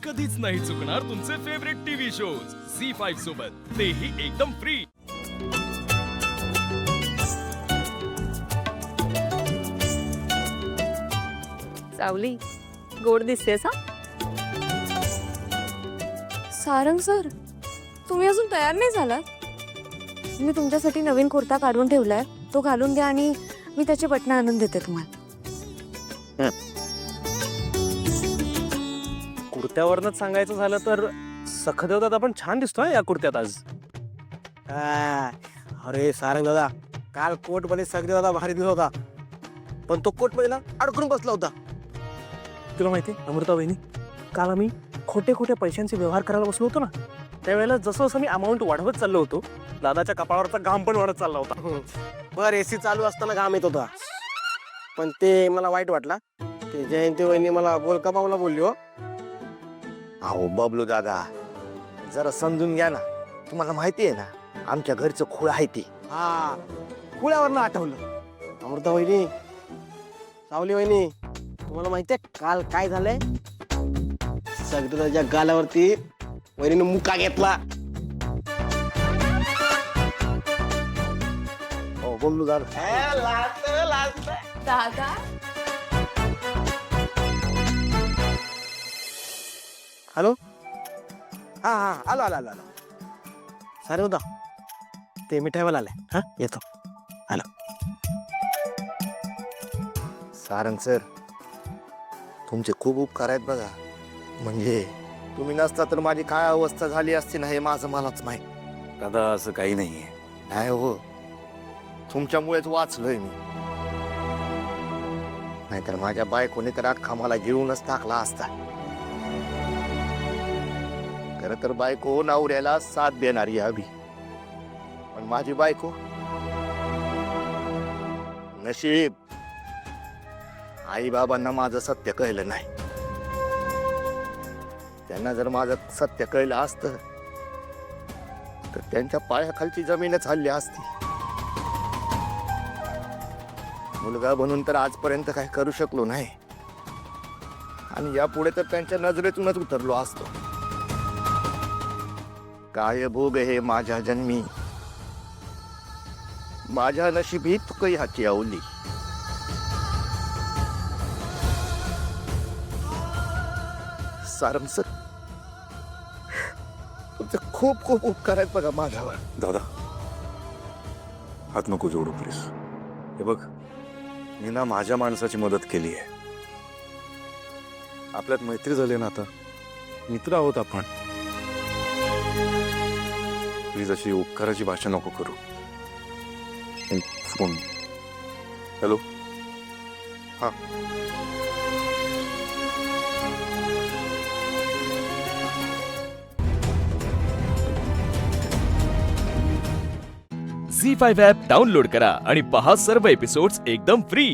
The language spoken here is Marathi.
कधीच नाही चुकणार तुमचे फेवरेट टीव्ही शोज झी5 सोबत, तेही एकदम फ्री। सावली, गोड दिसतेस हा। सारंग सर, तुम्ही अजून तयार नाही झालात? मी तुमच्यासाठी नवीन कुर्ता काढून ठेवलाय, तो घालून द्या आणि मी त्याचे बटणं आणून देते तुम्हाला। कुर्त्यावरनच सांगायचं झालं तर सखदेव दादा पण छान दिसतोय या कुर्त्यात आज। अरे सारंग दादा, काल कोट मध्ये सगळे दादा भारी दिसत होता, पण तो कोट मध्ये ना अडकून बसला होता। तुला माहिती अमृता वहिनी, काल आम्ही खोटे खोटे पैशांचे व्यवहार करायला बसलो होतो ना, त्यावेळेला जसं जसं मी अमाऊंट वाढवत चाललो होतो, दादाच्या कपाळावरचा घाम पण वाढत चालला होता। बर एसी चालू असताना घाम येत होता, पण ते मला वाईट वाटला। ते जयंती वहिनी मला बोलका पावला बोलली हो। अहो बबलू दादा, जरा समजून घ्या ना, तुम्हाला माहिती आहे ना आमच्या घरचं खूळ आहे ते। हा, खुळ्यावरनं आठवलं। अमृता वहिनी, सावली वहिनी, तुम्हाला माहितीये काल काय झालंय? सगळ्याच्या गालावरती वहिनीने मुका घेतला। हो बबलू दादा, दादा, हॅलो, हा हा, आलो आलो आलो आलो। सारे होता ते मिठाईवाला आलाय, हा येतो, आलो। सारंग सर, तुमचे खूप उपकार आहेत बघा, म्हणजे तुम्ही नसता तर माझी काय अवस्था झाली असती ना हे माझं मलाच माहित। दादा असं काही नाहीये। नाही हो, तुमच्यामुळेच वाचलोय मी, नाहीतर माझ्या बायकोने तर अख्खा मला गिळूनच टाकला असता। खरं तर बायको नवऱ्याला साथ देणारी हवी, पण माझी बायको नशीब, आई बाबांना माझं सत्य कळलं नाही। त्यांना जर माझं सत्य कळलं असतं तर त्यांच्या पायाखालची जमीनच हल्ली असती। मुलगा बनून तर आजपर्यंत काही करू शकलो नाही, आणि यापुढे तर त्यांच्या नजरेतूनच उतरलो असतो। काय भोग हे माझ्या जन्मी, माझ्या नशिबी तुक ह्याची अवली। सारंग सर, तुमचे खूप खूप उपकार आहेत बघा माझ्यावर। दादा हात नको जोडू प्लीज। हे बघ, मी ना माझ्या माणसाची मदत केली आहे, आपल्यात मैत्री झाली ना, आता मित्र आहोत आपण। प्लीज अशी उपकाराची भाषा नको करू। फोन, हॅलो, हा, झी5 ॲप डाउनलोड करा आणि पहा सर्व एपिसोड्स एकदम फ्री।